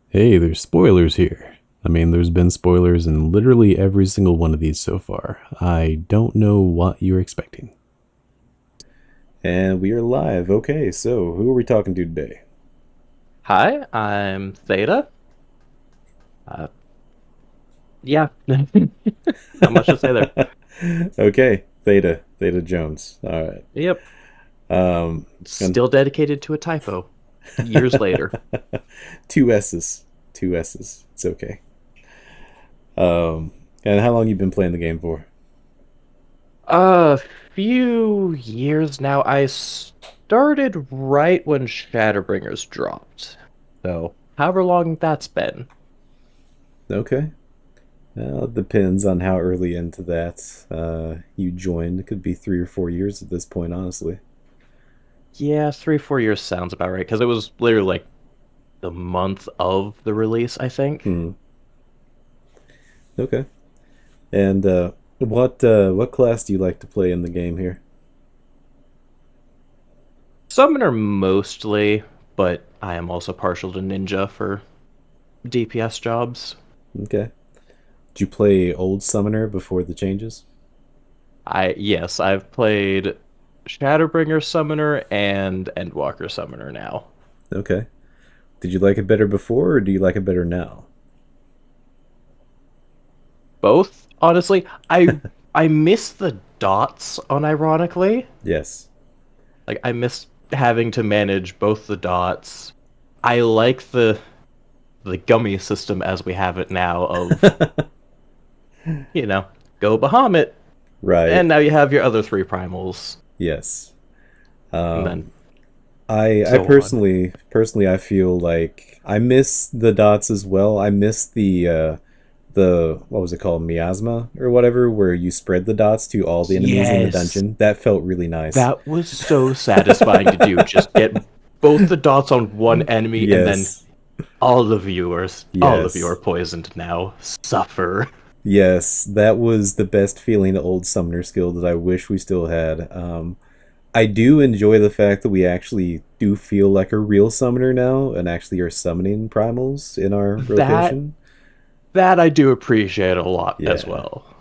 Hey, there's spoilers here. I mean, there's been spoilers in literally every single one of these so far. I don't know what you're expecting. And we are live. Okay, so who are we talking to today? Hi, I'm Theta. Uh, yeah, not much to say there. Okay, Theta Jones. All right. Yep, Um, and still dedicated to a typo years later. two S's, two S's. It's okay. Um, and how long you been playing the game for? A few years now. I started right when Shadowbringers dropped. So, however long that's been. Okay. Well, it depends on how early into that you joined. It could be 3 or 4 years at this point, honestly. Yeah, 3, 4 years sounds about right, because it was literally like the month of the release, I think. Hmm. Okay. And what class do you like to play in the game here? Summoner mostly, but I am also partial to Ninja for DPS jobs. Okay. Did you play Old Summoner before the changes? Yes, I've played Shadowbringer Summoner and Endwalker Summoner now. Okay. Did you like it better before, or do you like it better now? Both, honestly. I miss the dots unironically. Yes. Like I miss having to manage both the dots. I like the gummy system as we have it now of, you know, go Bahamut, Right. and now you have your other three primals, Yes. and then Um, I so on. personally I feel like I miss the dots as well. I miss the what was it called, miasma or whatever, where you spread the dots to all the enemies in the Yes, dungeon. That felt really nice. that was so satisfying to do. Just get both the dots on one enemy, and then Yes. all of you are Yes. poisoned now. Suffer. Yes, that was the best feeling old summoner skill that I wish we still had. I do enjoy the fact that we actually do feel like a real summoner now and actually are summoning primals in our That rotation. that I do appreciate a lot as Yeah. well.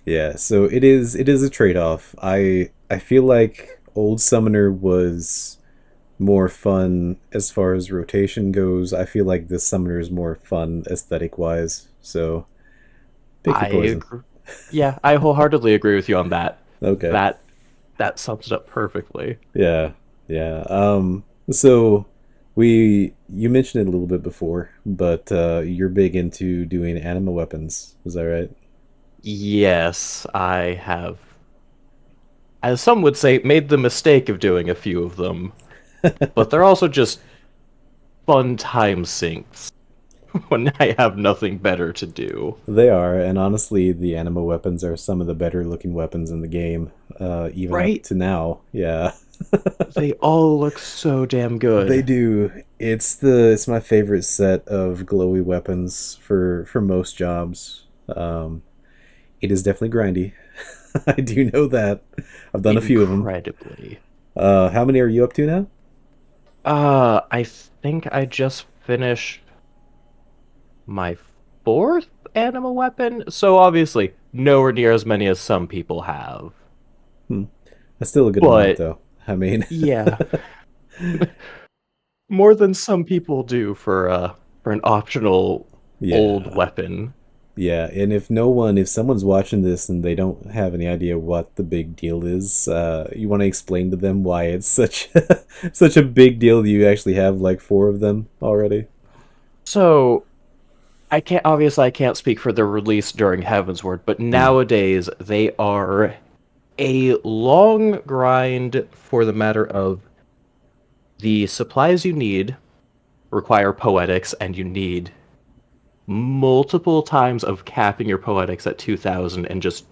Yeah, so it is a trade-off. I feel like old summoner was more fun as far as rotation goes. I feel like this summoner is more fun aesthetic wise. So pick I your poison. agree. Yeah, I wholeheartedly agree with you on that. Okay. That that sums it up perfectly. Yeah, yeah. So you mentioned it a little bit before, but you're big into doing anima weapons. Is that right? Yes, I have, as some would say, made the mistake of doing a few of them, but they're also just fun time sinks when I have nothing better to do. They are, and honestly, the anima weapons are some of the better looking weapons in the game, even up Right? to now. Yeah, They all look so damn they good. do. It's my favorite set of glowy weapons for most jobs. It is definitely grindy. I do know that. I've done a few of them. Incredibly. How many are you up to now? I think I just finished my fourth animal weapon, so obviously nowhere near as many as some people have. Hmm. That's still a good amount, But though. I mean, yeah, more than some people do for an optional old yeah, weapon. yeah. And if someone's watching this and they don't have any idea what the big deal is, you want to explain to them why it's such such a big deal that you actually have like four of them already. So I can't speak for the release during Heaven's Word, but Hmm. nowadays they are a long grind for the matter of the supplies you need require poetics, and you need multiple times of capping your poetics at 2000 and just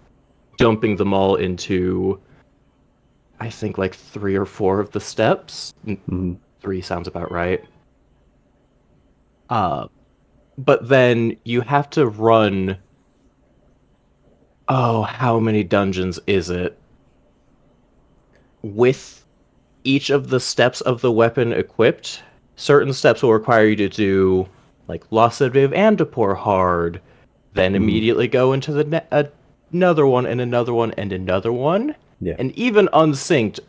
dumping them all into, I think, like three or four of the steps. Hmm. Three sounds about right. Uh, but then you have to run. Oh, how many dungeons is it? With each of the steps of the weapon equipped, certain steps will require you to do like Lossive and Depor hard, then Mm-hmm. immediately go into another one and another one and another one, Yeah. and even unsynced,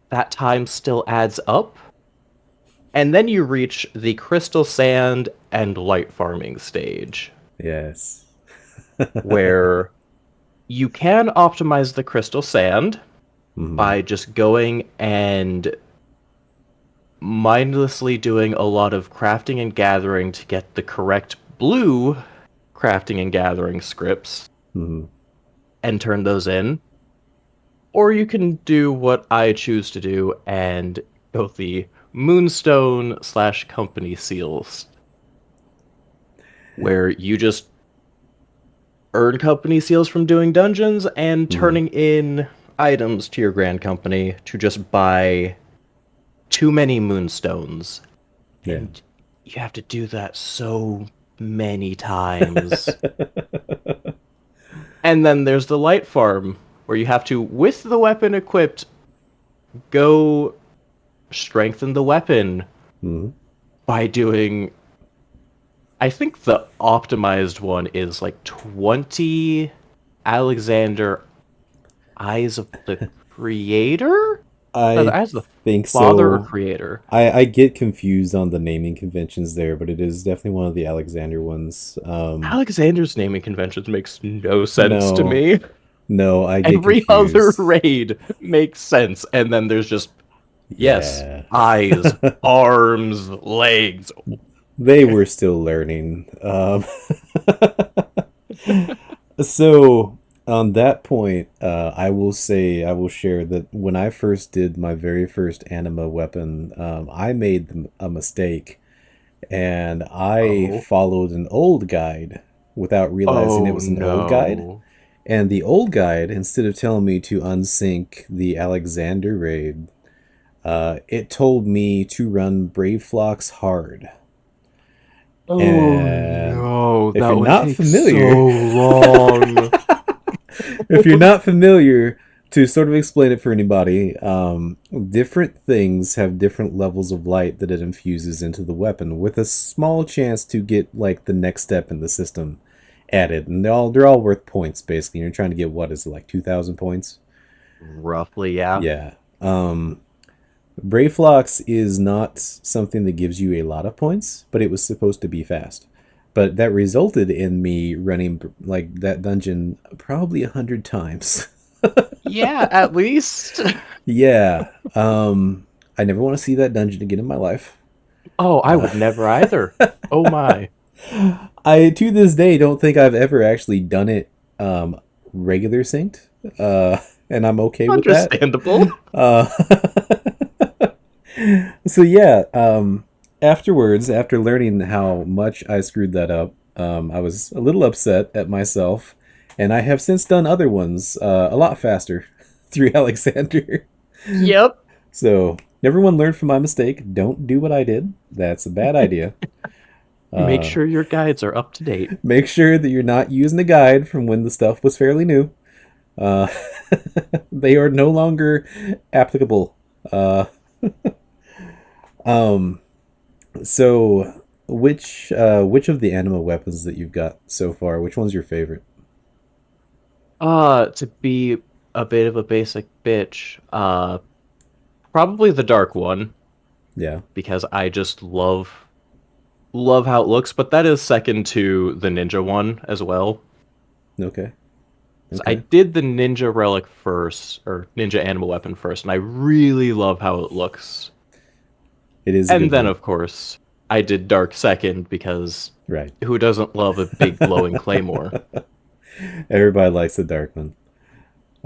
that time still adds up. And then you reach the crystal sand and light farming stage, Yes. where you can optimize the crystal sand Mm-hmm. by just going and mindlessly doing a lot of crafting and gathering to get the correct blue crafting and gathering scripts Mm-hmm. and turn those in. Or you can do what I choose to do and go the Moonstone slash company seals, where you just earn company seals from doing dungeons and Mm-hmm. turning in items to your grand company to just buy too many moonstones. Yeah. And you have to do that so many times. And then there's the light farm, where you have to, with the weapon equipped, go strengthen the weapon Mm-hmm. by doing. I think the optimized one is like 20 Alexander Eyes of the Creator? The I Eyes of the think Father or so. Creator. I get confused on the naming conventions there, but it is definitely one of the Alexander ones. Alexander's naming conventions makes no sense to No, me. no, I get Every other confused. raid makes sense, and then there's just, yes, Yeah. eyes, arms, legs. They were still learning. So on that point, I will say I will share that when I first did my very first anima weapon, I made a mistake and I Oh. followed an old guide without realizing it Oh was an old guide. no. And the old guide, instead of telling me to unsync the Alexander raid, it told me to run Brave Flocks hard. Oh And no, if that you're would not take so familiar, long. if you're not familiar, to sort of explain it for anybody, different things have different levels of light that it infuses into the weapon, with a small chance to get like the next step in the system added, and they're all worth points basically. You're trying to get what is it, like 2,000 points? Roughly, yeah. Yeah. Brayflox is not something that gives you a lot of points, but it was supposed to be fast. But that resulted in me running like that dungeon probably 100 times. Yeah, at least. Yeah. I never want to see that dungeon again in my life. Oh, I Uh, would never either. Oh my. I to this day don't think I've ever actually done it um, regular synced, and I'm okay with that. Understandable. Uh, so yeah, afterwards, after learning how much I screwed that up, I was a little upset at myself, and I have since done other ones a lot faster through Alexander. Yep. So everyone learned from my mistake. Don't do what I did. That's a bad idea. Make Uh, sure your guides are up to date. make sure that you're not using a guide from when the stuff was fairly new. Uh, they are no longer applicable. Uh, um, so which of the anima weapons that you've got so far, which one's your favorite? To be a bit of a basic bitch, probably the dark one, Yeah. because I just love how it looks, but that is second to the ninja one as well. Okay. So I Okay. did the ninja relic first, or ninja animal weapon first, and I really love how it looks. It is a And good then, one. of course, I did dark second because Right. who doesn't love a big glowing claymore? Everybody likes the dark one.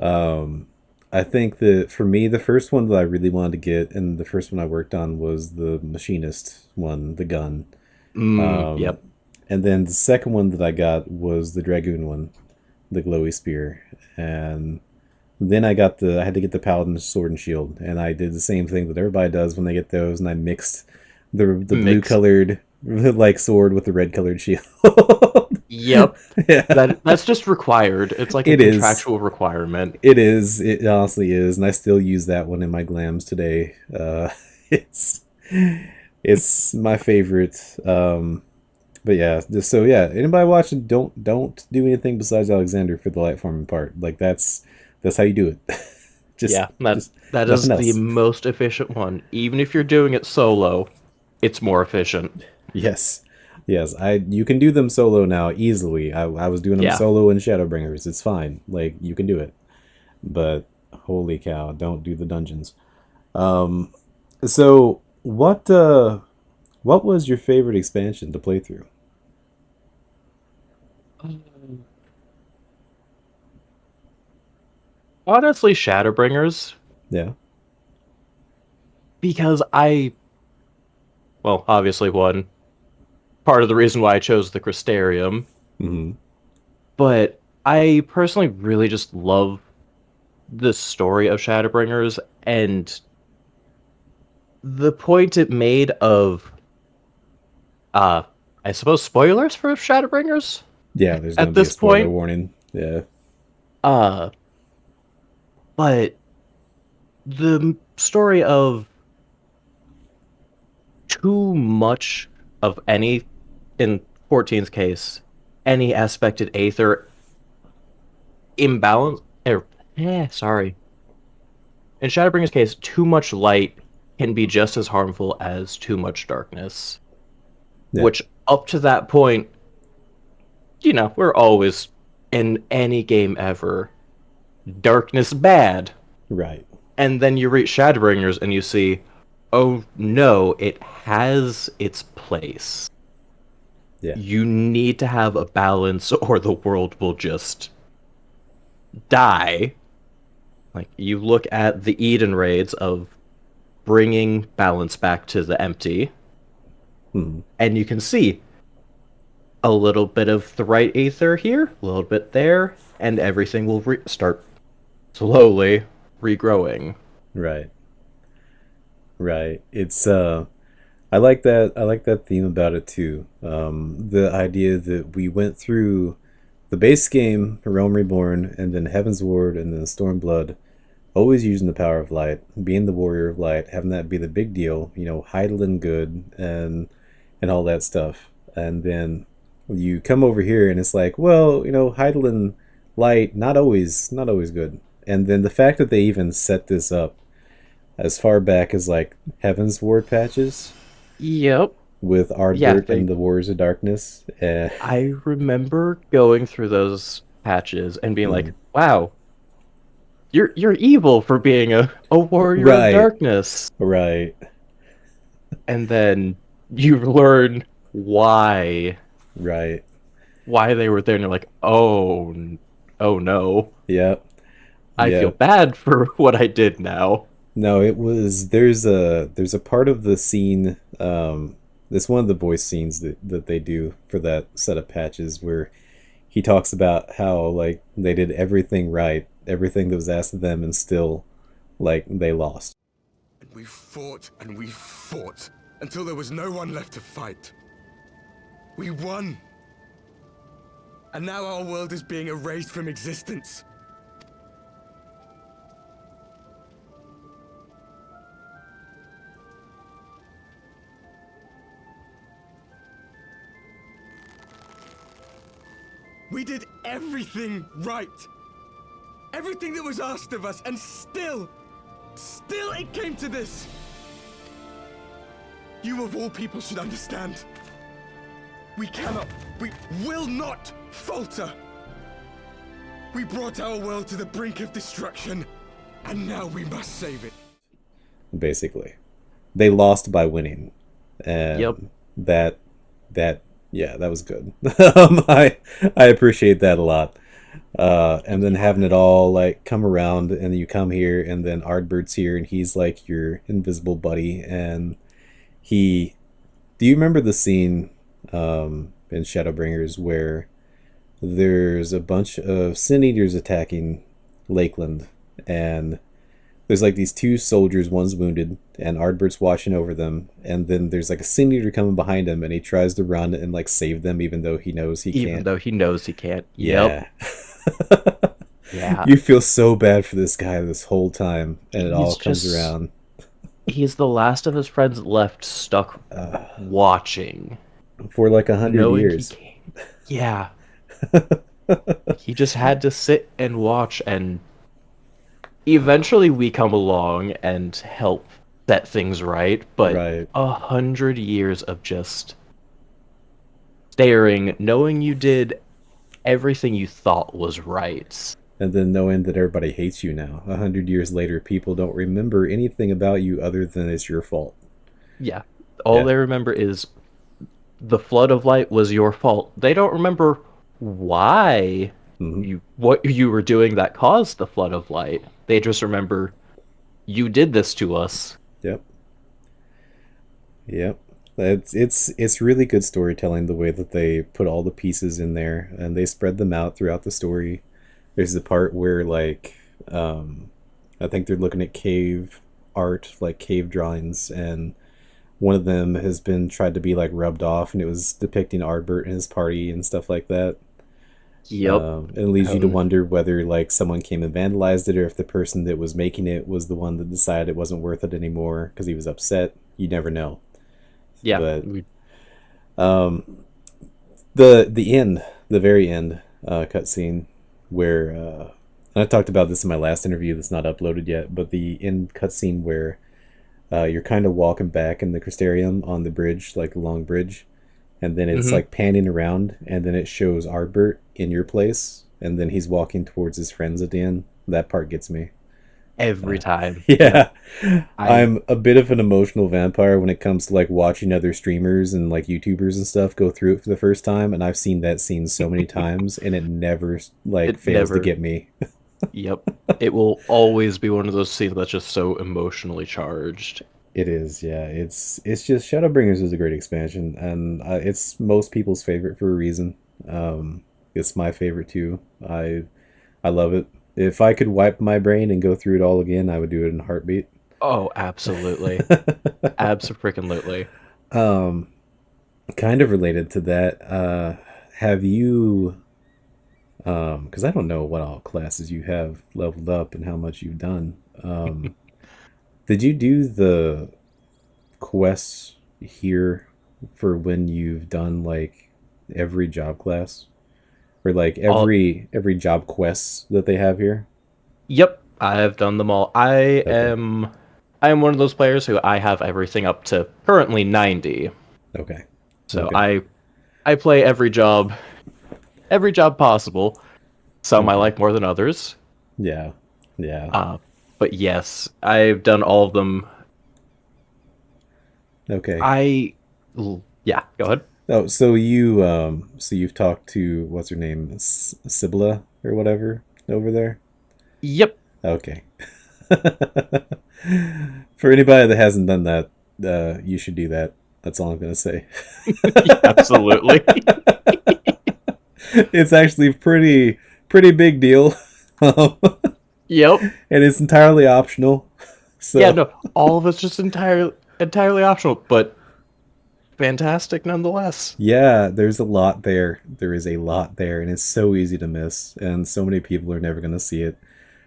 Um, I think that for me, the first one that I really wanted to get, and the first one I worked on was the machinist one, the gun. Yep. And then the second one that I got was the dragoon one, the glowy spear. And then I had to get the paladin sword and shield, and I did the same thing that everybody does when they get those, and I mixed the blue Mix. colored like sword with the red colored shield. Yep. Yeah, That's just required. It's like a it is. contractual requirement. It is. It honestly is, and I still use that one in my glams today. It's it's my favorite. But yeah, just so yeah, anybody watching, don't do anything besides Alexander for the light farming part. Like that's how you do it. just Yeah, that just that nothing is the else. most efficient one. Even if you're doing it solo, it's more efficient. Yes. Yes, I you can do them solo now easily. I was doing them Yeah. solo in Shadowbringers. It's fine. Like you can do it. But holy cow, don't do the dungeons. Um so what was your favorite expansion to play through? Honestly, Shadowbringers, Yeah. because well, obviously one part of the reason why I chose the Crystarium, Mhm. but I personally really just love the story of Shadowbringers and the point it made of uh I suppose spoilers for Shadowbringers Yeah, there's going at to be a this spoiler point. warning. Yeah. Uh but the story of too much of any, in 14's case, any aspected aether imbalance or sorry. In Shadowbringer's case, too much light can be just as harmful as too much darkness. Yeah. Which up to that point, we're always in any game ever, darkness bad. Right. And then you reach Shadowbringers and you see, oh no, it has its place. Yeah. You need to have a balance or the world will just die. Like, you look at the Eden raids of bringing balance back to the empty, Mhm. and you can see a little bit of the right aether here, a little bit there, and everything will start slowly regrowing. Right. Right. It's I like that theme about it too. The idea that we went through the base game, Realm Reborn, and then Heaven's Ward, and then Stormblood, always using the power of light, being the warrior of light, having that be the big deal, Hydaelyn good and all that stuff. And then you come over here and it's like, well, Hydaelyn light, not always good. And then the fact that they even set this up as far back as like Heaven's Ward patches Yep. with Yeah, Ardbert they and the Warriors of Darkness. I remember going through those patches and being like, Mhm. wow, you're evil for being a warrior of Right, darkness. right, And then you learn right. why they were there, and you're like, oh no, Yep, I feel yep. bad for what I did now. No, it was there's a part of the scene, this one of the voice scenes that they do for that set of patches where he talks about how like they did everything right, everything that was asked of them, and still like they lost. We fought and we fought until there was no one left to fight. We won. And now our world is being erased from existence. We did everything right. Everything that was asked of us, and still it came to this. You of all people should understand. We will not falter. We brought our world to the brink of destruction, and now we must save it. Basically, they lost by winning, Yep. and that yeah, that was good. I appreciate that a lot. And then having it all like come around, and then you come here, and then Ardbert's here, and he's like your invisible buddy, and he. Do you remember the scene in Shadowbringers where there's a bunch of Sin Eaters attacking Lakeland, and there's like these two soldiers, one's wounded, and Ardbert's watching over them, and then there's like a Sin Eater coming behind him, and he tries to run and like save them, even though he knows he Even can't. though he knows he can't. Yep. Yeah. Yeah. You feel so bad for this guy this whole time, and it all He's comes just around. he's the last of his friends left stuck watching. For like 100 years. Yeah, he just had to sit and watch, and eventually we come along and help set things right. But Right. 100 years of just staring, knowing you did everything you thought was right. And then knowing that everybody hates you now. 100 years later, people don't remember anything about you other than it's your fault. Yeah, all Yeah. they remember is the flood of light was your fault. They don't remember why Hmm. what you were doing that caused the flood of light. They just remember you did this to us. Yep. Yep. It's really good storytelling the way that they put all the pieces in there and they spread them out throughout the story. There's the part where like I think they're looking at cave art, like cave drawings, and one of them has been tried to be like rubbed off, and it was depicting Ardbert and his party and stuff like that. Yep. It leads you to Um, wonder whether like someone came and vandalized it, or if the person that was making it was the one that decided it wasn't worth it anymore because he was upset. You never know. yeah. But the end, the very end cutscene where and I talked about this in my last interview that's not uploaded yet, but the end cutscene where you're kind of walking back in the Crystarium on the bridge, like a long bridge, and then it's mhm. like panning around, and then it shows Ardbert in your place, and then he's walking towards his friends at the end. That part gets me. Every time. Yep. Yeah, I I'm a bit of an emotional vampire when it comes to like watching other streamers and like YouTubers and stuff go through it for the first time, and I've seen that scene so many times, and it never like it fails to never. get me. Yep. It will always be one of those scenes that's just so emotionally charged. It is, yeah. It's just Shadowbringers is a great expansion, and it's most people's favorite for a reason. It's my favorite too. I love it. If I could wipe my brain and go through it all again, I would do it in a heartbeat. Oh, absolutely. Absolutely. Kind of related to that, have you? Because I don't know what all classes you have leveled up and how much you've done. Did you do the quests here for when you've done like every job class or like All every job quests that they have here? Yep, I've done them all. Okay. I am one of those players who I have everything up to currently 90. Okay. So Okay. I play every job possible. Some I Okay. like more than others. Yeah. Yeah. Uh but yes, I've done all of them. Okay. Yeah, go ahead. Oh, so you've talked to what's her name, Sibla or whatever over there? Yep. Okay. For anybody that hasn't done that, you should do that. That's all I'm gonna say. Absolutely. It's actually pretty big deal, and Yep. it's entirely optional. Yeah, So no, all of it's just entirely optional, but fantastic nonetheless. yeah, there's a lot there. There is a lot there, and it's so easy to miss, and so many people are never gonna see it.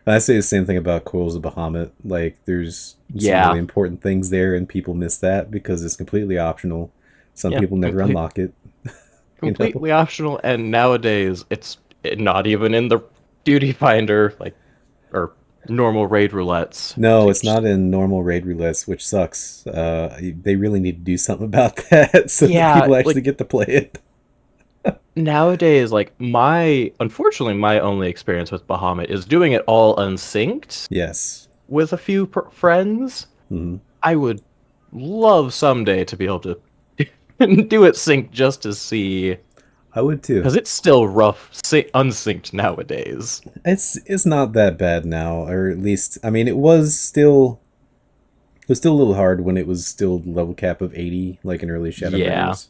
And I say the same thing about Coils of Bahamut. Like, there's some really Yeah. important things there, and people miss that because it's completely optional. Some Yeah. people never unlock it. You know? Completely optional, and nowadays it's not even in the duty finder, like, or normal raid roulettes. No, it's Just- not in normal raid roulettes, which sucks. They really need to do something about that so that yeah, people actually like get to play it. nowadays, like unfortunately my only experience with Bahamut is doing it all unsynced Yes. with a few friends. Hmm. I would love someday to be able to do it synced just to see, I would too. because it's still rough unsynced nowadays. It's not that bad now, or at least I mean it was still a little hard when it was still level cap of 80, like in early Yeah. Shadowbringers.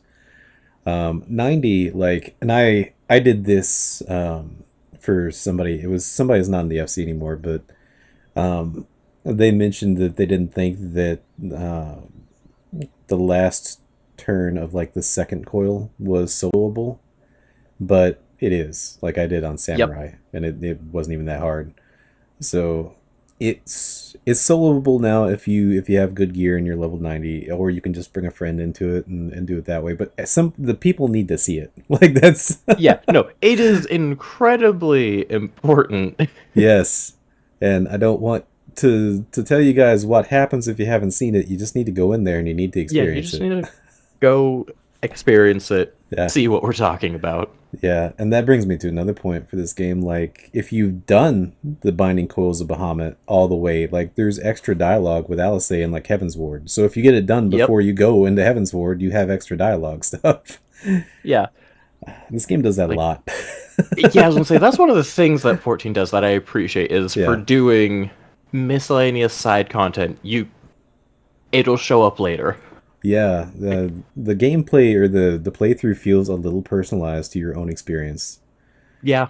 90, like, and I did this for somebody. It was somebody who's not in the FC anymore, but um, they mentioned that they didn't think that the last turn of like the second coil was soloable, but it is. Like I did on Yep. Samurai, and it wasn't even that hard. So it's soloable now if you have good gear and you're level 90, or you can just bring a friend into it and do it that way. But the people need to see it. Like that's Yeah, no, it is incredibly important. yes. And I don't want to tell you guys what happens if you haven't seen it. You just need to go in there and you need to Yeah, you experience just it. need to go experience it, Yeah. see what we're talking about. Yeah, and that brings me to another point for this game. Like, if you've done the Binding Coils of Bahamut all the way, like, there's extra dialogue with Alice in, like, Heaven's Ward. So if you get it done Yep. before you go into Heaven's Ward, you have extra dialogue stuff. Yeah. This game does that a Like, lot. yeah, I was gonna say that's one of the things that 14 does that I appreciate is for Yeah. doing miscellaneous side content. It'll show up later. Yeah, the gameplay or the playthrough feels a little personalized to your own experience. Yeah.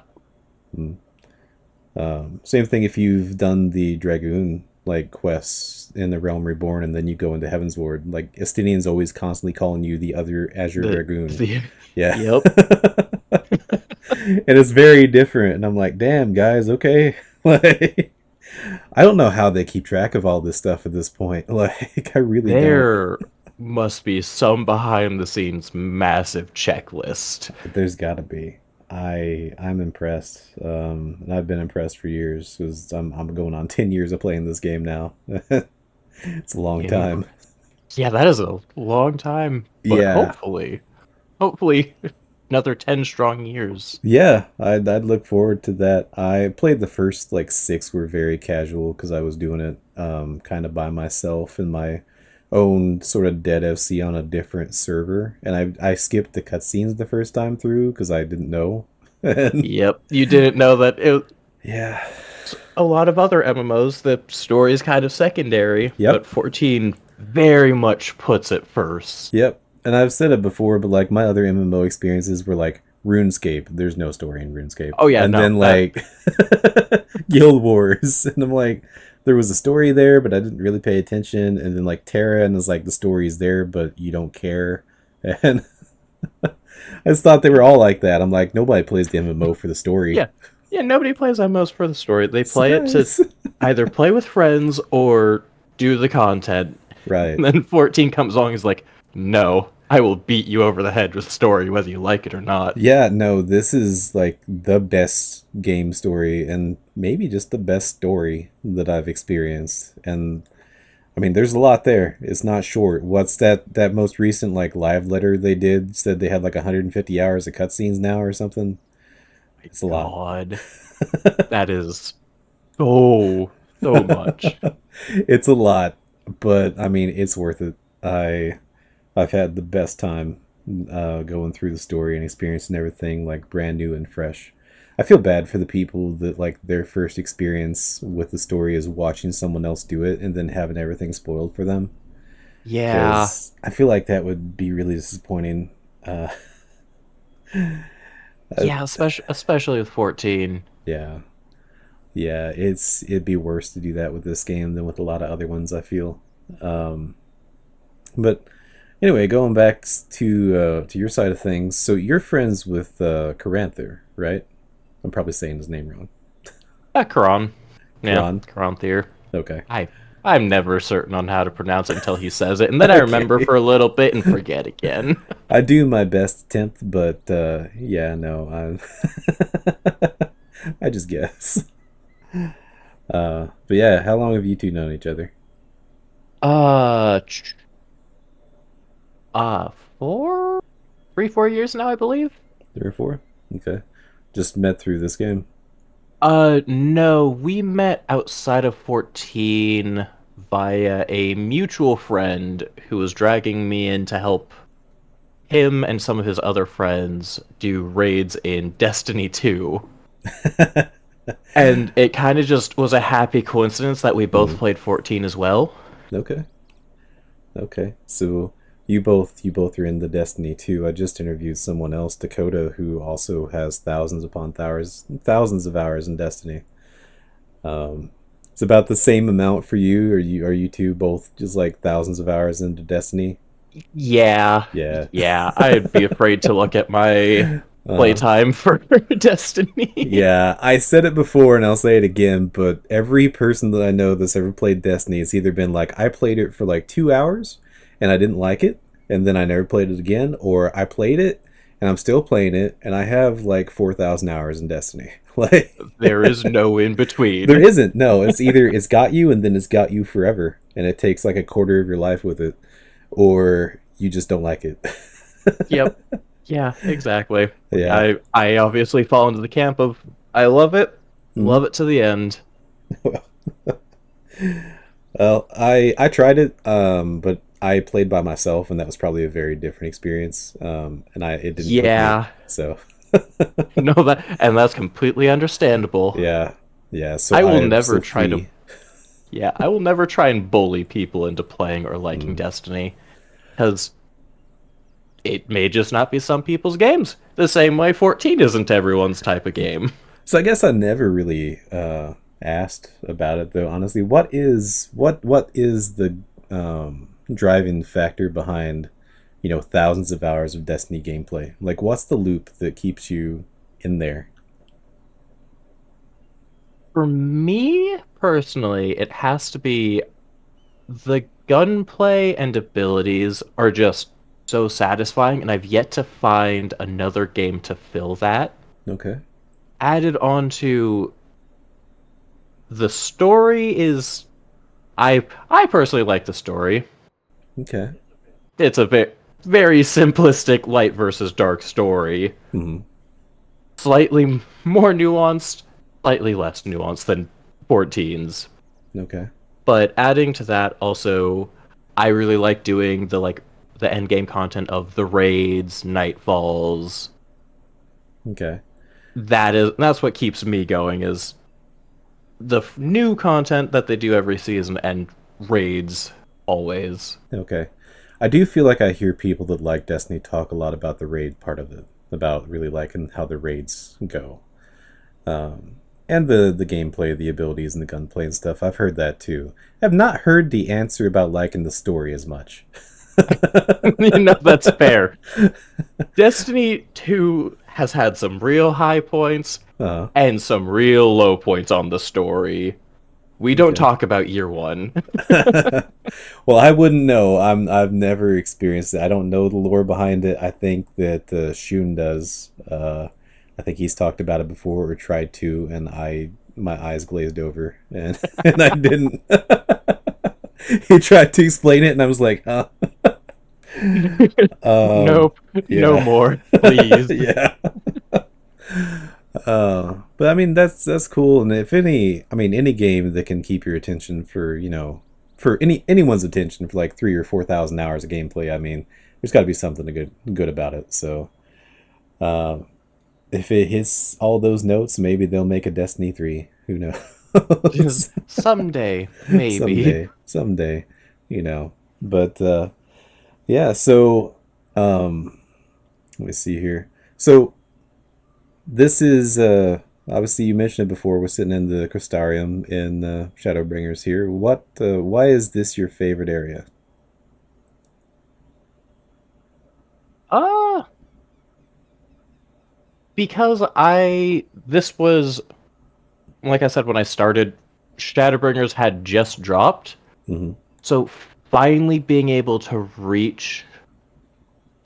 Same thing if you've done the Dragoon like quests in the Realm Reborn and then you go into Heaven's Ward. Like Estinian's always constantly calling you the other Azure The Dragoon. the Yeah. Yep. And it's very different and I'm like, damn guys, okay. Like I don't know how they keep track of all this stuff at this point. Like I really don't. There must be some behind the scenes massive checklist. There's gotta be. I'm impressed, and I've been impressed for years because I'm going on 10 years of playing this game now. It's a long Yeah. time. Yeah, that is a long time, but Yeah, hopefully another 10 strong years. yeah. I'd look forward to that. I played the first like six were very casual because I was doing it kind of by myself in my own sort of dead FC on a different server, and I skipped the cutscenes the first time through because I didn't know. And Yep, you didn't know that yeah, a lot of other MMOs, the story is kind of secondary, yep. but 14 very much puts it first. Yep. And I've said it before, but like my other MMO experiences were like RuneScape. There's no story in RuneScape. Oh yeah, And no, then that like Guild Wars. And I'm like, there was a story there, but I didn't really pay attention. And then like Terra, and it's like the story's there, but you don't care. And I just thought they were all like that. I'm like, nobody plays the MMO for the story. yeah, yeah. Nobody plays MMOs for the story. They So play it to nice. either play with friends or do the content. Right. And then 14 comes along and is like, no, I will beat you over the head with story whether you like it or not. Yeah, no, this is like the best game story and maybe just the best story that I've experienced. And I mean, there's a lot there. It's not short. What's that most recent like live letter they did said they had like 150 hours of cutscenes now or something. It's a lot. God, that is so much. It's a lot, but I mean, it's worth it. I've had the best time going through the story and experiencing everything like brand new and fresh. I feel bad for the people that like their first experience with the story is watching someone else do it and then having everything spoiled for them. Yeah, Because I feel like that would be really disappointing. Uh, uh, yeah, especially with 14. yeah, yeah, it'd be worse to do that with this game than with a lot of other ones. I feel. Um, but anyway, going back to your side of things. So you're friends with Caranther, right? I'm probably saying his name wrong. Karan. Yeah, Karan. Karanthir. Okay. I'm never certain on how to pronounce it until he says it, and then I remember Okay. for a little bit and forget again. I do my best attempt, but yeah, no, I just guess. But yeah, how long have you two known each other? Ch- 4, 3, 4 years now, I believe. 3 or 4? Okay. Just met through this game. No, we met outside of 14 via a mutual friend who was dragging me in to help him and some of his other friends do raids in Destiny 2. And it kind of just was a happy coincidence that we both Mhm. played 14 as well. Okay. Okay. So you both are in the Destiny 2. I just interviewed someone else, Dakota, who also has thousands of hours in Destiny. It's about the same amount for you. Are you two both just like thousands of hours into Destiny? Yeah, Yeah. yeah, I'd be afraid to look at my playtime for Destiny. Yeah, I said it before and I'll say it again, but every person that I know that's ever played Destiny has either been like, I played it for like 2 hours and I didn't like it, and then I never played it again, or I played it and I'm still playing it and I have like 4,000 hours in Destiny. Like, There is no in there between. isn't. No, it's either it's got you and then it's got you forever and it takes like a quarter of your life with it, or you just don't like it. Yep. Yeah, exactly. Yeah. I obviously fall into the camp of I Mhm. love it to the end. Well, I tried it, but I played by myself, and that was probably a very different experience. And it didn't hook me. Yeah, So no, that's completely understandable. yeah, yeah. So I I will am never so try to free. Yeah, I will never try and bully people into playing or liking Mm. Destiny because it may just not be some people's games. The same way 14 isn't everyone's type of game. So I guess I never really asked about it though. Honestly, what is the driving factor behind thousands of hours of Destiny gameplay? Like, what's the loop that keeps you in there? For me personally, it has to be the gunplay and abilities are just so satisfying, and I've yet to find another game to fill that. Okay. Added on to the story is I personally like the story. Okay. It's a very simplistic light versus dark story. Hmm. Slightly more nuanced, slightly less nuanced than 14's. Okay. But adding to that also I really like doing the end game content of the raids, nightfalls. Okay. That's what keeps me going is the new content that they do every season and raids always. Okay. I do feel like I hear people that like Destiny talk a lot about the raid part of it, about really liking how the raids go. And the gameplay, the abilities, and the gunplay and stuff. I've heard that too. I've not heard the answer about liking the story as much. That's fair. Destiny 2 has had some real high points uh, and some real low points on the story. We don't okay. talk about year 1. Well, I wouldn't know. I've never experienced it. I don't know the lore behind it. I think that Shun does. I think he's talked about it before or tried to, and my eyes glazed over and and I didn't. He tried to explain it, and I was like, huh. Nope, no Yeah, more, please. yeah. But I mean that's cool, and if any game that can keep your attention for for anyone's attention for like 3 or 4 thousand hours of gameplay, I mean, there's got to be something good about it. So uh, if it hits all those notes, maybe they'll make a Destiny 3. Who knows? Someday, maybe. Someday, But yeah, so let me see here. So this is obviously you mentioned it before. We're sitting in the Crystarium in Shadowbringers here. Why is this your favorite area? Uh, because this was, like I said, when I started, Shadowbringers had just dropped. Hmm. So finally being able to reach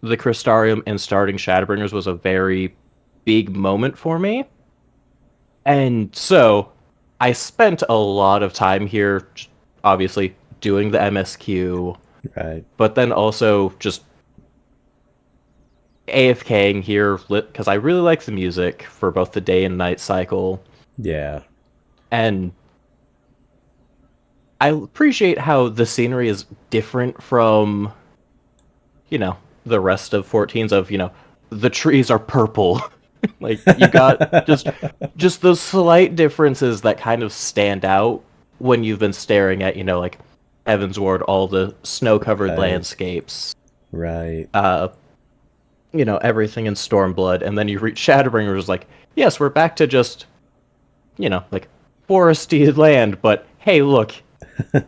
the Crystarium and starting Shadowbringers was a very big moment for me. And so I spent a lot of time here, obviously, doing the MSQ, Right. but then also just AFKing here because I really like the music for both the day and night cycle. Yeah. And I appreciate how the scenery is different from, you know, the rest of 14's of, the trees are purple. Like you got just those slight differences that kind of stand out when you've been staring at, like Evansward, all the snow-covered Right. landscapes, Right. uh, everything in Stormblood, and then you reach Shadowbringers like, yes, we're back to just, like foresty land, but hey, look,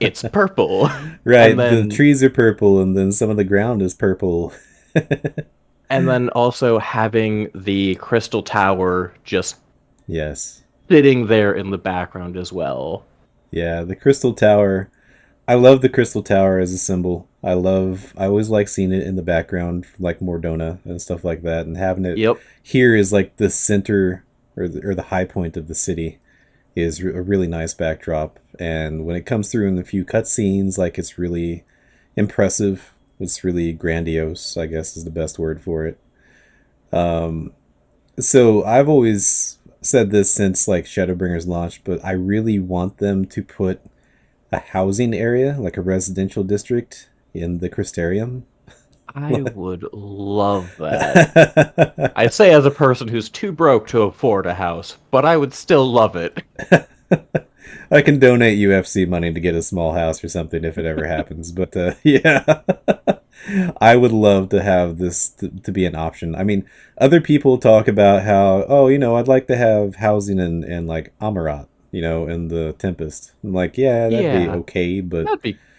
it's purple. And Right. The then trees are purple, and then some of the ground is purple. And then also having the crystal tower just Yes. sitting there in the background as well. Yeah, the crystal tower. I love the crystal tower as a symbol. I always like seeing it in the background, like Mordona and stuff like that, and having it Yep. here is like the center or the high point of the city is a really nice backdrop. And when it comes through in a few cutscenes, like it's really impressive. It's really grandiose, I guess is the best word for it. Um, so I've always said this since like Shadowbringers launched, but I really want them to put a housing area, like a residential district, in the Crystarium. I would love that. I say as a person who's too broke to afford a house, but I would still love it. I can donate UFC money to get a small house or something if it ever happens. But yeah, I would love to have this to be an option. I mean, other people talk about how, oh, I'd like to have housing in like Amarat, in the Tempest. I'm like, yeah, that'd be Yeah, okay, but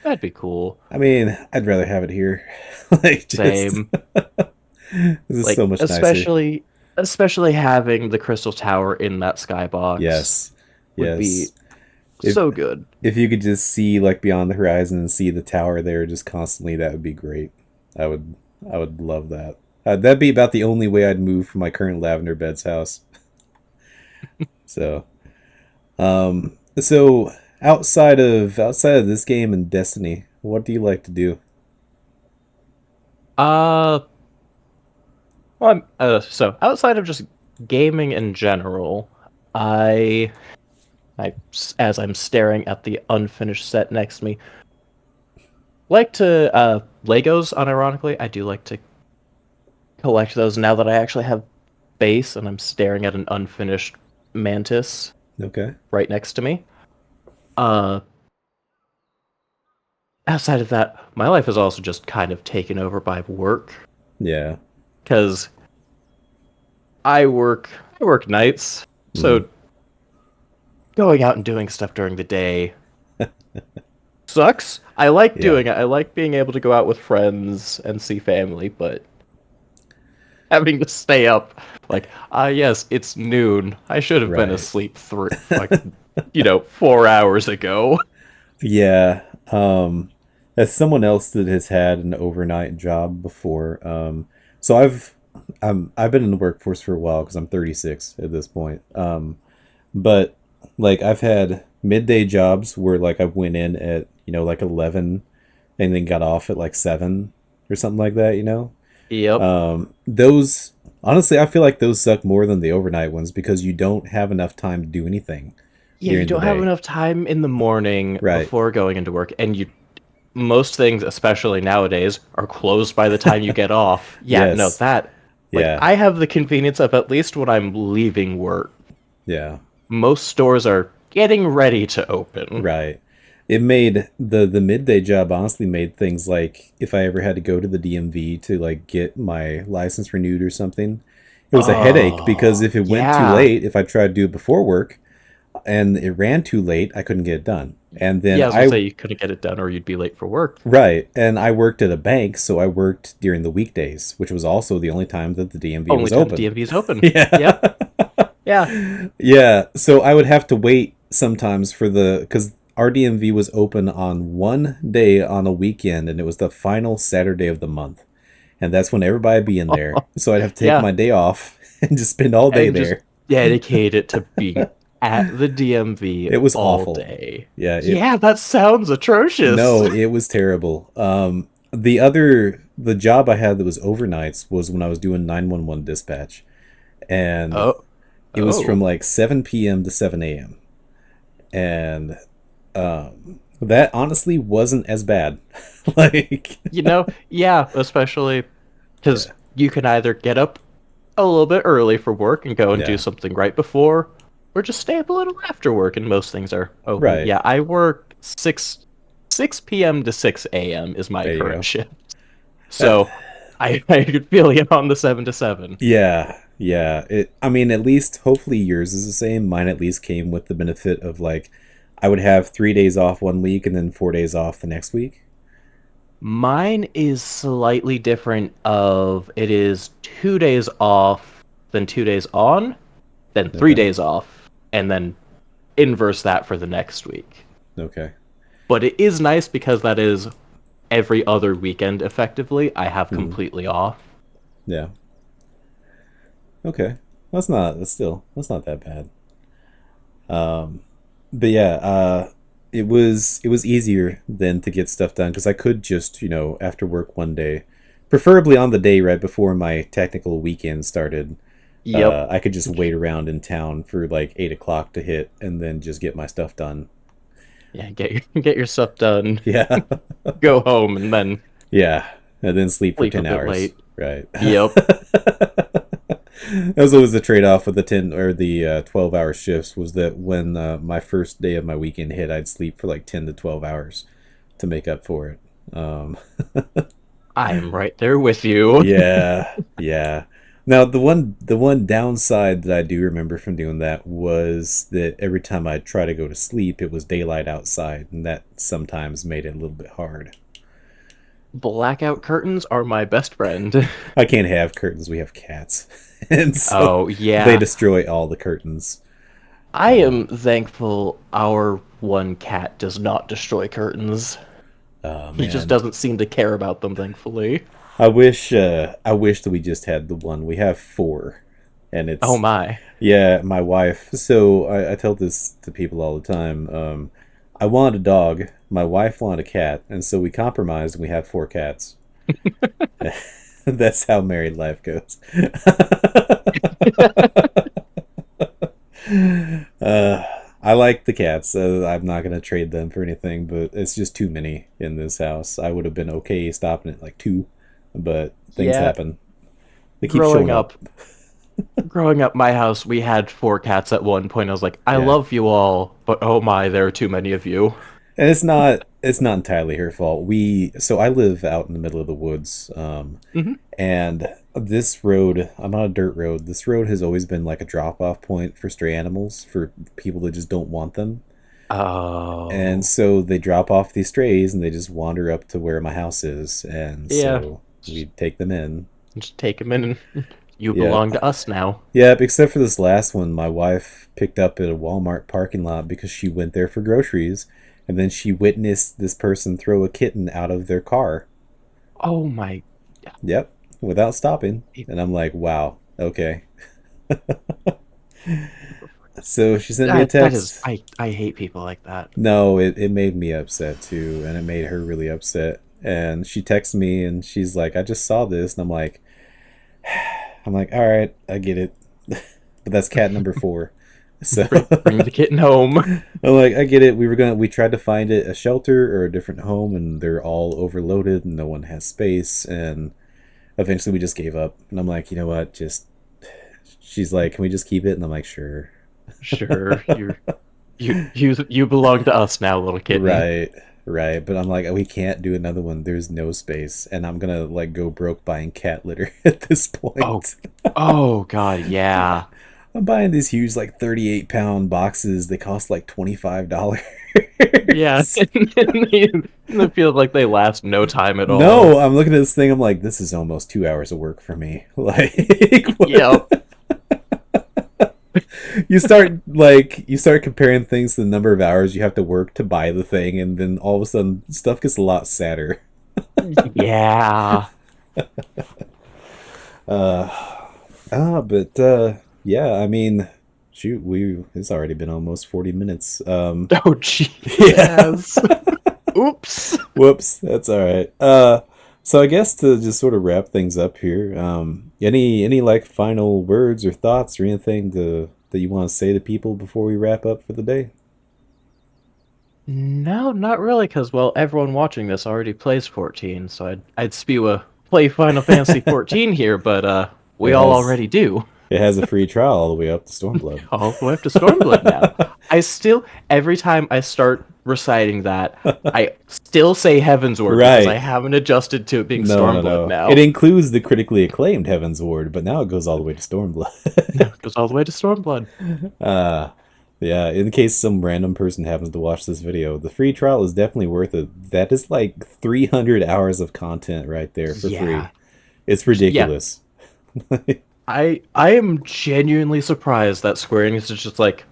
that'd be cool. I mean, I'd rather have it here. Like, just Same. this is Like so much nicer. especially having the crystal tower in that skybox Yes, would be yes. If so good. if you could just see like beyond the horizon and see the tower there just constantly, that would be great. I would I would love that. That'd be about the only way I'd move from my current Lavender Bed's house. So, so outside of this game and Destiny, what do you like to do? Uh, so outside of just gaming in general, I, as I'm staring at the unfinished set next to me, like to Legos. Unironically, I do like to collect those now that I actually have base and I'm staring at an unfinished mantis Okay. right next to me. Uh, Outside of that, my life is also just kind of taken over by work Yeah. because I work nights, Hmm. so going out and doing stuff during the day sucks. I like Yeah. doing it. I like being able to go out with friends and see family, but having to stay up, like, yes, it's noon. I should have been Right. asleep through, like, 4 hours ago. Yeah. As someone else that has had an overnight job before, so I've been in the workforce for a while because I'm 36 at this point. But like I've had midday jobs where like I went in at like 11 and then got off at like 7 or something like that. Yep. Those honestly I feel like those suck more than the overnight ones because you don't have enough time to do anything Yeah, you during the don't have day. enough time in the morning Right. before going into work, and most things, especially nowadays, are closed by the time you get off. Yeah, no, Yes. that, like, Yeah. I have the convenience of at least when I'm leaving work, Yeah. most stores are getting ready to open. Right. It made the midday job honestly made things like if I ever had to go to the DMV to like get my license renewed or something, it was a headache because Oh, if it went too yeah. late, if I tried to do it before work and it ran too late, I couldn't get it done. And then Yeah, I was gonna say you couldn't get it done or you'd be late for work. right, and I worked at a bank, so I worked during the weekdays, which was also the only time that the DMV Only was time the open. DMV is open. Yep. Yeah. Yeah. Yeah, so I would have to wait sometimes for because our DMV was open on one day on a weekend, and it was the final Saturday of the month, and that's when everybody would be in there. So I'd have to take Yeah. my day off and just spend all day And just there. dedicate it to being at the DMV It was all awful. day. Yeah, Yeah, that sounds atrocious. no, it was terrible. The job I had that was overnights was when I was doing 911 dispatch, and Oh, it was from oh. like 7 p.m. to 7 a.m. and that honestly wasn't as bad. Like, Yeah, especially because yeah, you can either get up a little bit early for work and go and do yeah, something right before, or just stay up a little after work, and most things are open. right. Yeah, I work 6 p.m. to 6 a.m. is my There you current go. shift. Uh, So I could feel you on the 7 to 7. yeah, yeah. I mean, at least hopefully yours is the same. Mine at least came with the benefit of like, I would have 3 days off one week and then 4 days off the next week. Mine is slightly different of it is 2 days off, then 2 days on, then three Okay. days off, and then inverse that for the next week. Okay. But it is nice because that is every other weekend effectively I have Hmm. completely off. Yeah. Okay. That's not that bad. But yeah, it was easier than to get stuff done because I could just, after work one day, preferably on the day right before my technical weekend started, Yep. I could just wait around in town for like 8 o'clock to hit and then just get my stuff done. Yeah, get your stuff done, Yeah. go home, and then Yeah. And then sleep for sleep a 10 bit hours. late. Right. Yep. That was always the trade off with the 10 or the 12-hour shifts was that when my first day of my weekend hit, I'd sleep for like 10 to 12 hours to make up for it. Um, I am right there with you. yeah, yeah. Now the one downside that I do remember from doing that was that every time I try to go to sleep, it was daylight outside, and that sometimes made it a little bit hard. Blackout curtains are my best friend. I can't have curtains. We have cats, and so Oh, they yeah. destroy all the curtains. I am thankful our one cat does not destroy curtains. Oh He just man, doesn't seem to care about them, thankfully. I wish that we just had the one. We have four, and Oh it's my. yeah, my wife. So I tell this to people all the time. I wanted a dog. My wife wanted a cat, and so we compromised and we have four cats. That's how married life goes. uh, I like the cats. I'm not gonna trade them for anything, but it's just too many in this house. I would have been okay stopping at like two, but things Yeah, happen. They keep growing showing up. up, growing up my house, we had four cats at one point. I was like, I Yeah, love you all, but oh my, there are too many of you. and it's not entirely her fault. So I live out in the middle of the woods, Hmm. and this road, I'm on a dirt road. This road has always been like a drop off point for stray animals for people that just don't want them. And Oh, so they drop off these strays and they just wander up to where my house is, and yeah. so we Just, take them in. just take them in and you Yeah. belong to us now. Yep, except for this last one, my wife picked up at a Walmart parking lot because she went there for groceries, and then she witnessed this person throw a kitten out of their car. Oh my. Yep, without stopping. And I'm like, wow, okay. So she sent me a That is, text. I hate people like that. No, it made me upset too, and it made her really upset. And she texted me and she's like, I just saw this, and I'm like, all right, I get it. But that's cat number four. So Bring the kitten home. I'm like, I get it. We tried to find it a shelter or a different home, and they're all overloaded, and no one has space. And eventually, we just gave up. And I'm like, you know what? Just she's like, can we just keep it? And I'm like, sure. Sure, you belong to us now, little kitten. Right, right. But I'm like, we can't do another one. There's no space, and I'm gonna like go broke buying cat litter at this Oh, point. oh God, yeah, I'm buying these huge like 38-pound boxes. They cost like $25. yeah. They feel like they last no time at all. No, I'm looking at this thing. I'm like, this is almost 2 hours of work for me. Like, Yep. what? You start comparing things to the number of hours you have to work to buy the thing, and then all of a sudden stuff gets a lot sadder. Yeah. But yeah, I mean, shoot, we it's already been almost 40 minutes. Oh, Yeah. Jesus. Oops. Whoops, that's all right. So I guess to just sort of wrap things up here, any like final words or thoughts or anything that you want to say to people before we wrap up for the day? No, not really, because, well, everyone watching this already plays 14, so I'd spew a play Final Fantasy 14 here, but, we It all has already do. it has a free trial all the way up to Stormblood. All the way up to Stormblood now. I still, every time I start reciting that, I still say Heaven's Word because I Right. haven't adjusted to it being No, no, Stormblood no. It now. includes the critically acclaimed Heaven's Ward, but now it goes all the way to Stormblood. No, it goes all the way to Stormblood. uh Yeah, in case some random person happens to watch this video, the free trial is definitely worth it. That is like 300 hours of content right there for free. Yeah. It's Yeah. ridiculous. I am genuinely surprised that Square Enix is just like,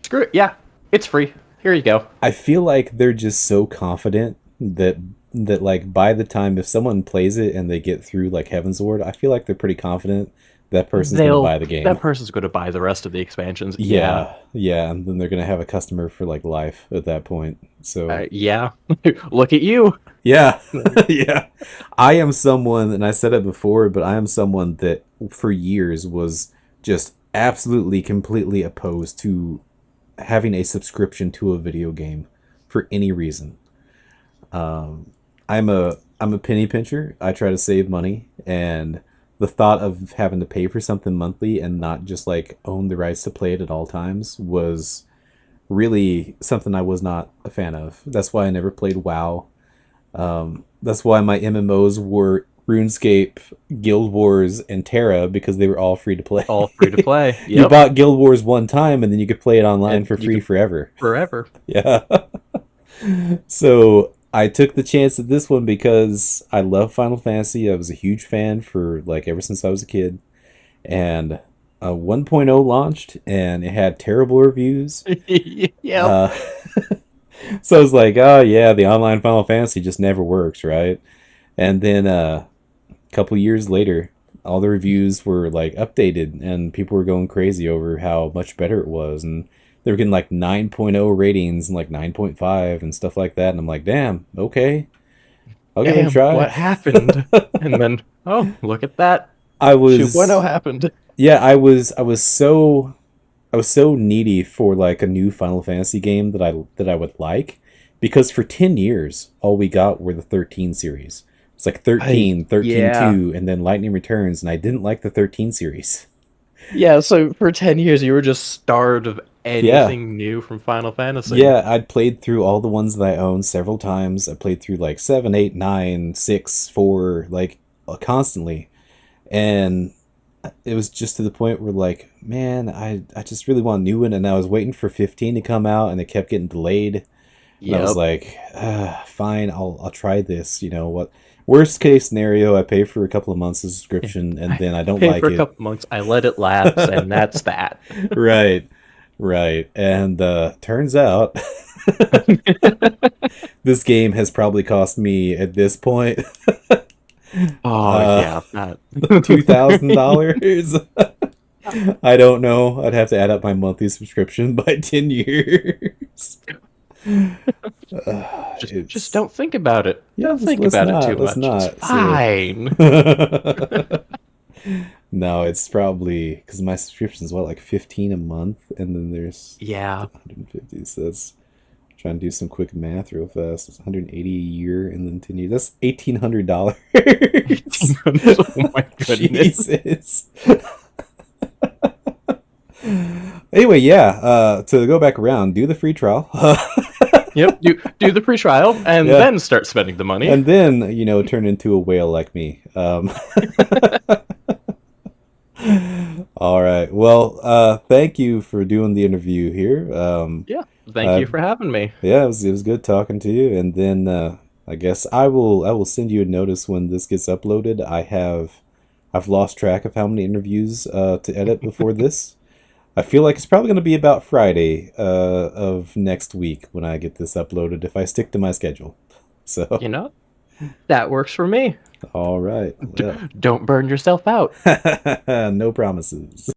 screw it, yeah, it's free. Here you go. I feel like they're just so confident that like by the time if someone plays it and they get through like Heaven's Ward, I feel like they're pretty confident that person's gonna buy the game. That person's going to buy the rest of the expansions. Yeah. Yeah, yeah, and then they're gonna have a customer for like life at that point. So Yeah. Look at you. yeah, yeah. I am someone, and I said it before, but I am someone that for years was just absolutely completely opposed to having a subscription to a video game for any reason. I'm a penny pincher. I try to save money, and the thought of having to pay for something monthly and not just like own the rights to play it at all times was really something I was not a fan of. That's why I never played WoW. That's why my MMOs were RuneScape, Guild Wars, and Terra because they were all free to play. All free to play. You Yep. bought Guild Wars one time and then you could play it online And for you free could forever. forever. Yeah. So I took the chance at this one because I love Final Fantasy. I was a huge fan for like ever since I was a kid. And 1.0 launched and it had terrible reviews. Yep. Uh, so I was like, oh yeah, the online Final Fantasy just never works, right? And then a couple years later, all the reviews were like updated and people were going crazy over how much better it was. And they were getting like 9.0 ratings and like 9.5 and stuff like that. And I'm like, damn, okay, I'll give it a Damn, try. what happened? And then, oh, look at that. I 2.0 was, happened. yeah, I was so needy for like a new Final Fantasy game that I would like because for 10 years all we got were the 13 series. It's like 13, 13 Yeah. 2, and then Lightning Returns, and I didn't like the 13 series. Yeah, so for 10 years you were just starved of Yeah. anything new from Final Fantasy. Yeah, I'd played through all the ones that I own several times. I played through like 7, 8, 9, 6, 4, like constantly. And it was just to the point where like, man, I just really want a new one, and I was waiting for 15 to come out and it kept getting delayed. And I was Yep. like, fine, I'll try this. You know what? Worst case scenario, I pay for a couple of months of subscription and then I don't Paid for like a it. couple months, I let it lapse, and that's that. Right, right. And turns out this game has probably cost me at this point Oh, uh, yeah, that. $2,000. I don't know. I'd have to add up my monthly subscription by 10 years. Just It's don't think about it. yeah. Don't think Let's about it not. too Let's much. It's not. So fine. no, it's probably because my subscription is what like 15 a month, and then there's Yeah. 150. So that's trying to do some quick math real fast. It's 180 a year, and then 10 years. That's $1,800. Oh my goodness. Jesus. Anyway, yeah. To go back around, do the free trial. Yep, do the pre-trial and Yeah. then start spending the money. And then turn into a whale like me. All right. Well, thank you for doing the interview here. Yeah. Thank you for having me. Yeah, it was good talking to you. And then I guess I will send you a notice when this gets uploaded. I've lost track of how many interviews to edit before this. I feel like it's probably going to be about Friday of next week when I get this uploaded if I stick to my schedule. So, You know, that works for me. all right. Well, Don't burn yourself out. no promises.